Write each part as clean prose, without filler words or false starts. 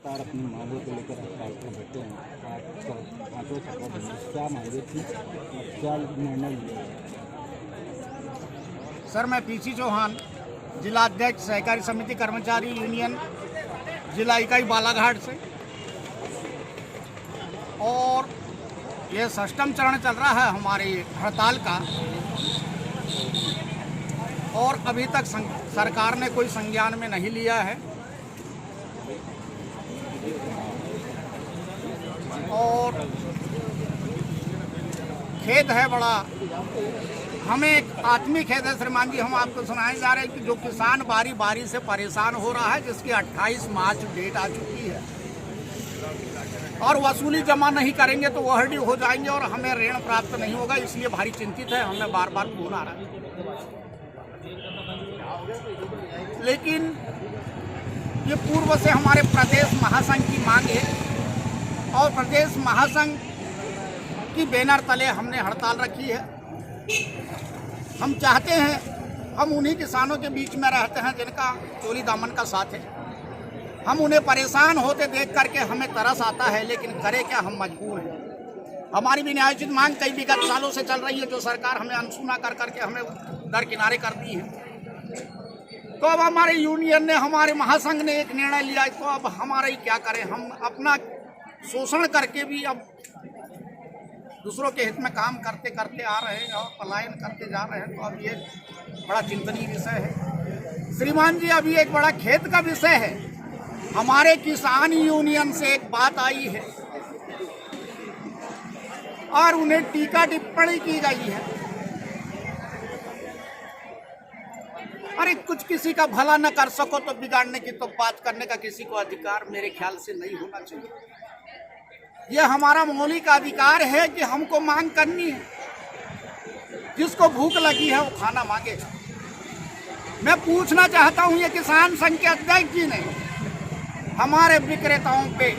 लगातार अपनी मांगों को लेकर हड़ताल पर बैठे हैं। आज पांचों शपथ है, क्या मांगे थी, क्या निर्णय लिया? सर, मैं पीसी चौहान, जिला अध्यक्ष सहकारी समिति कर्मचारी यूनियन जिला इकाई बालाघाट से। और ये षष्ठम चरण चल रहा है हमारी हड़ताल का, और अभी तक सरकार ने कोई संज्ञान में नहीं लिया है। और खेद है बड़ा, हमें एक आत्मिक खेद है श्रीमान जी, हम आपको सुनाए जा रहे हैं कि जो किसान बारी बारी से परेशान हो रहा है, जिसकी 28 मार्च डेट आ चुकी है, और वसूली जमा नहीं करेंगे तो वह ड्यू हो जाएंगे और हमें ऋण प्राप्त नहीं होगा, इसलिए भारी चिंतित है। हमें बार बार फोन आ रहा है, लेकिन ये पूर्व से हमारे प्रदेश महासंघ की मांग है, और प्रदेश महासंघ की बैनर तले हमने हड़ताल रखी है। हम चाहते हैं, हम उन्हीं किसानों के बीच में रहते हैं जिनका चोली दामन का साथ है। हम उन्हें परेशान होते देख करके हमें तरस आता है, लेकिन करे क्या, हम मजबूर हैं। हमारी भी न्यायोचित मांग कई विगत सालों से चल रही है, जो सरकार हमें अनसुना कर करके हमें दरकिनारे कर दी है। तो अब हमारे यूनियन ने, हमारे महासंघ ने एक निर्णय लिया, तो अब हमारा ही क्या करें। हम अपना शोषण करके भी अब दूसरों के हित में काम करते करते आ रहे हैं और पलायन करते जा रहे हैं। तो अब ये बड़ा चिंतनीय विषय है श्रीमान जी। अभी एक बड़ा खेद का विषय है, हमारे किसान यूनियन से एक बात आई है और उन्हें टीका टिप्पणी की गई है। अरे कुछ किसी का भला न कर सको तो बिगाड़ने की तो बात करने का किसी को अधिकार मेरे ख्याल से नहीं होना चाहिए। यह हमारा मौलिक अधिकार है कि हमको मांग करनी है। जिसको भूख लगी है वो खाना मांगेगा। मैं पूछना चाहता हूं, ये किसान संघ के अध्यक्ष जी ने हमारे विक्रेताओं पे,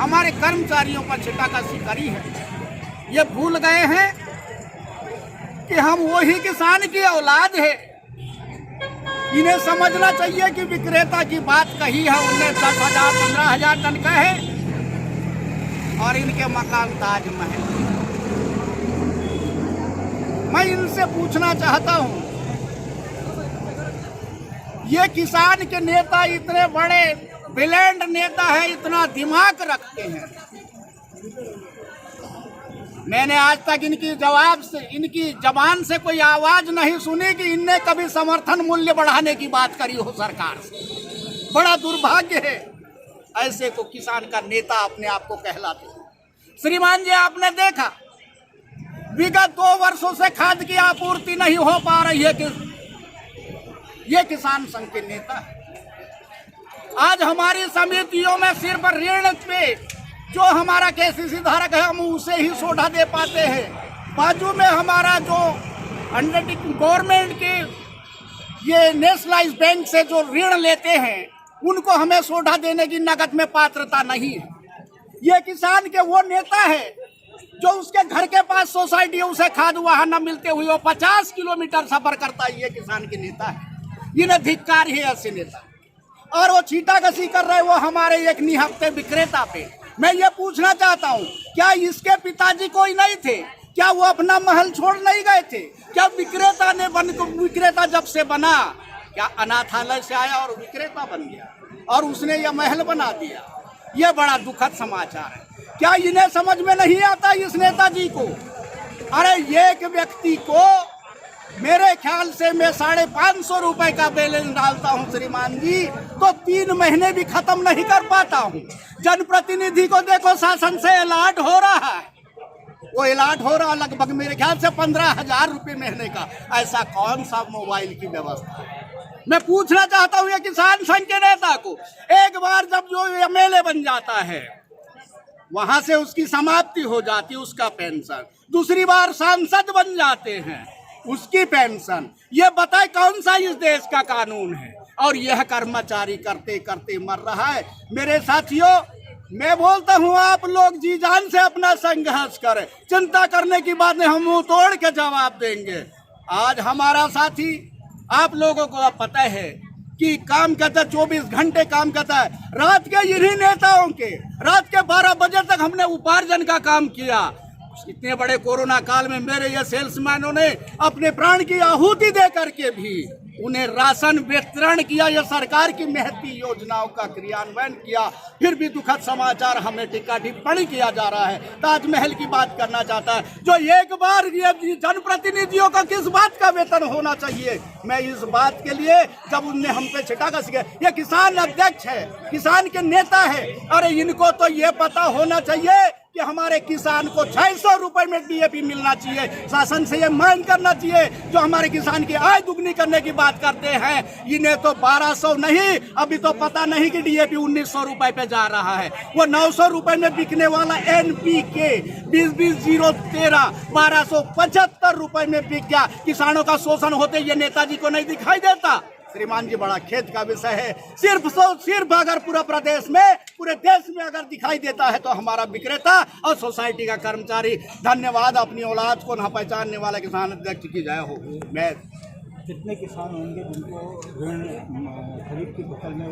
हमारे कर्मचारियों पर छिटाकशी करी है। ये भूल गए हैं कि हम वही किसान की औलाद है। इन्हें समझना चाहिए कि विक्रेता की बात कही है, उन्हें 10,000 15,000 टन का है और इनके मकान ताजमहल। मैं इनसे पूछना चाहता हूं, ये किसान के नेता इतने बड़े ब्रिलियंट नेता है, इतना दिमाग रखते हैं। मैंने आज तक इनकी जबान से कोई आवाज नहीं सुनी कि इनने कभी समर्थन मूल्य बढ़ाने की बात करी हो सरकार से। बड़ा दुर्भाग्य है, ऐसे को किसान का नेता अपने आप को कहलाते हैं। श्रीमान जी, आपने देखा विगत 2 वर्षों से खाद की आपूर्ति नहीं हो पा रही है कि ये किसान संघ के नेता है। आज हमारी समितियों में सिर्फ ऋण पे जो हमारा केसीसी धारक है, हम उसे ही सोडा दे पाते हैं। बाजू में हमारा जो अंडरटेकिंग गवर्नमेंट के ये नेशनलाइज बैंक से जो ऋण लेते हैं, उनको हमें सोडा देने की नगद में पात्रता नहीं है। ये किसान के वो नेता है जो उसके घर के पास सोसाइटी है, उसे खाद वहां न मिलते हुए वो 50 किलोमीटर सफर करता है। ये किसान के नेता है। इन्हें धिक्कार है ऐसे नेता। और वो छीटाकशी कर रहे वो हमारे एक निहत्थे विक्रेता पे। मैं ये पूछना चाहता हूँ, क्या इसके पिताजी कोई नहीं थे? क्या वो अपना महल छोड़ नहीं गए थे? क्या विक्रेता जब से बना, क्या अनाथालय से आया और विक्रेता बन गया और उसने यह महल बना दिया? यह बड़ा दुखद समाचार है। क्या इन्हें समझ में नहीं आता इस नेताजी को? अरे एक व्यक्ति को मेरे ख्याल से मैं 550 रुपए का बैलेंस डालता हूं श्रीमान जी, तो 3 महीने भी खत्म नहीं कर पाता हूं। जनप्रतिनिधि को देखो, शासन से अलॉट हो रहा है, वो अलॉट हो रहा लगभग मेरे ख्याल से 15,000 रुपये महीने का। ऐसा कौन सा मोबाइल की व्यवस्था है? मैं पूछना चाहता हूं ये किसान संघ के नेता को, एक बार जब जो एमएलए बन जाता है वहां से उसकी समाप्ति हो जाती है, उसका पेंशन। दूसरी बार सांसद बन जाते हैं, उसकी पेंशन। ये बताए कौन सा इस देश का कानून है? और यह कर्मचारी करते करते मर रहा है। मेरे साथियों, मैं बोलता हूं आप लोग जी जान से अपना संघर्ष करें। चिंता करने की बात नहीं, हम मुंह तोड़ के जवाब देंगे। आज हमारा साथी, आप लोगों को अब पता है कि काम करता है, 24 घंटे काम करता है। रात के इन्हीं नेताओं के रात के 12 बजे तक हमने उपार्जन का काम किया। इतने बड़े कोरोना काल में मेरे ये सेल्समैनों ने अपने प्राण की आहुति दे करके भी उन्हें राशन वितरण किया। यह सरकार की महती योजनाओं का क्रियान्वयन किया। फिर भी दुखद समाचार हमें टिक्का टिप्पणी किया जा रहा है। ताजमहल की बात करना चाहता है, जो एक बार ये जनप्रतिनिधियों का किस बात का वेतन होना चाहिए। मैं इस बात के लिए जब उनने हम पे छिटाका सीखे, ये किसान अध्यक्ष है, किसान के नेता है, अरे इनको तो ये पता होना चाहिए कि हमारे किसान को 600 रुपए में डीएपी मिलना चाहिए। शासन से ये मांग करना चाहिए। जो हमारे किसान की आय दुगनी करने की बात करते हैं, इन्हें तो 1200 नहीं, अभी तो पता नहीं कि डीएपी 1900 रुपए पे जा रहा है। वो 900 रुपए में बिकने वाला एनपीके 20-20-0-13 1275 रुपए में बिक गया। किसानों का शोषण होते ये नेताजी को नहीं दिखाई देता। श्रीमान जी, बड़ा खेद का विषय है। सिर्फ अगर पूरा प्रदेश में, पूरे देश में अगर दिखाई देता है तो हमारा विक्रेता और सोसाइटी का कर्मचारी। धन्यवाद। अपनी औलाद को न पहचानने वाला किसान अध्यक्ष की जय हो। मैं कितने किसान होंगे जिनको ऋण खरीफ की फसल में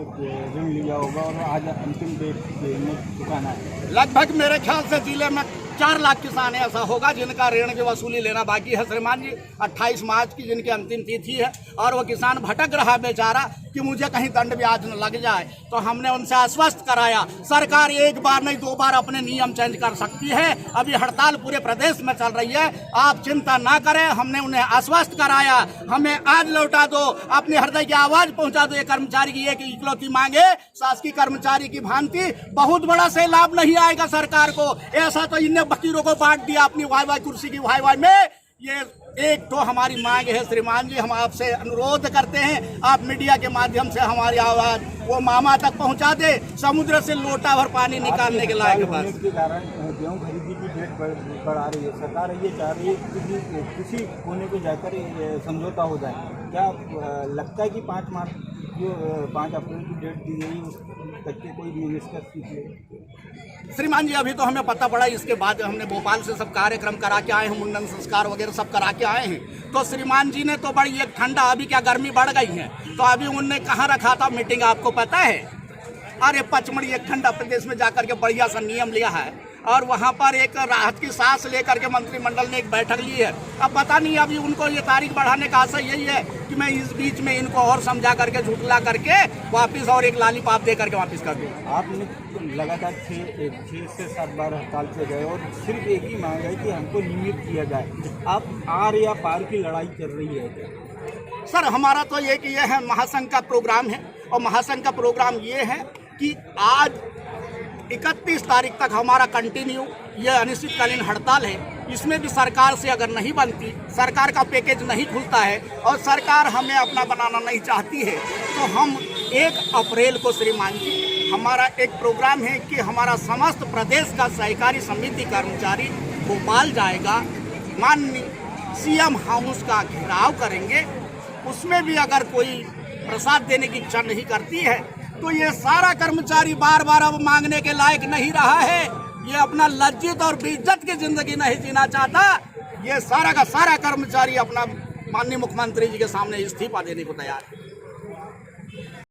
ऋण लिया होगा और आज अंतिम डेट में चुकाना है? लगभग मेरे ख्याल से जिले में 4 लाख किसान ऐसा होगा जिनका ऋण की वसूली लेना बाकी है। श्रीमान जी, 28 मार्च की जिनकी अंतिम तिथि है और वो किसान भटक रहा बेचारा कि मुझे कहीं दंड ब्याज न लग जाए। तो हमने उनसे आश्वस्त कराया, सरकार एक बार नहीं 2 बार अपने नियम चेंज कर सकती है। अभी हड़ताल पूरे प्रदेश में चल रही है, आप चिंता ना करें। हमने उन्हें आश्वस्त कराया, हमें आज लौटा दो, अपने हृदय की आवाज पहुंचा दो। ये कर्मचारी की एक इकलौती मांगे शासकीय कर्मचारी की भांति बहुत बड़ा से लाभ नहीं आएगा सरकार को। ऐसा तो इन्हें फकीरों को बांट दिया अपनी वाई कुर्सी की वाई में। ये एक तो हमारी मांग है श्रीमान जी, हम आपसे अनुरोध करते हैं आप मीडिया के माध्यम से हमारी आवाज वो मामा तक पहुंचा दे। समुद्र से लोटा भर पानी निकालने के लायक बात के कारण गेहूँ खरीदी की डेट बढ़ा रही है। सरकार ये चाह रही है कि किसी कोने को जाकर समझौता हो जाए। क्या लगता है कि 5 अप्रैल की डेट दी गई उस तक के कोई निष्कर्ष कीजिए? श्रीमान जी, अभी तो हमें पता पड़ा, इसके बाद हमने भोपाल से सब कार्यक्रम करा के आए हैं, मुंडन संस्कार वगैरह सब करा के आए हैं। तो श्रीमान जी ने तो बड़ी एक ठंडा, अभी क्या गर्मी बढ़ गई है तो अभी उनने कहाँ रखा था मीटिंग आपको पता है? अरे पचमढ़ी एक ठंडा प्रदेश में जाकर के बढ़िया सा नियम लिया है और वहाँ पर एक राहत की सांस लेकर के मंत्रिमंडल ने एक बैठक ली है। अब पता नहीं अभी उनको ये तारीख बढ़ाने का आशा यही है कि मैं इस बीच में इनको और समझा करके झुठला करके वापस और एक लालीपाप दे करके वापस कर दूँ। आपने लगातार 6 से 7 बार हड़ताल पे गए और सिर्फ एक ही मांग है कि हमको नियमित किया जाए। आप आर या पार की लड़ाई चल रही है क्या? सर, हमारा तो ये कि ये है महासंघ का प्रोग्राम है और महासंघ का प्रोग्राम ये है कि आज 31 तारीख तक हमारा कंटिन्यू ये अनिश्चितकालीन हड़ताल है। इसमें भी सरकार से अगर नहीं बनती, सरकार का पैकेज नहीं खुलता है और सरकार हमें अपना बनाना नहीं चाहती है तो हम 1 अप्रैल को श्रीमान जी हमारा एक प्रोग्राम है कि हमारा समस्त प्रदेश का सहकारी समिति कर्मचारी भोपाल जाएगा, माननीय सीएम हाउस का घेराव करेंगे। उसमें भी अगर कोई प्रसाद देने की इच्छा नहीं करती है तो ये सारा कर्मचारी बार बार अब मांगने के लायक नहीं रहा है। ये अपना लज्जित और बेइज्जत की जिंदगी नहीं जीना चाहता। ये सारा का सारा कर्मचारी अपना माननीय मुख्यमंत्री जी के सामने इस्तीफा देने को तैयार है।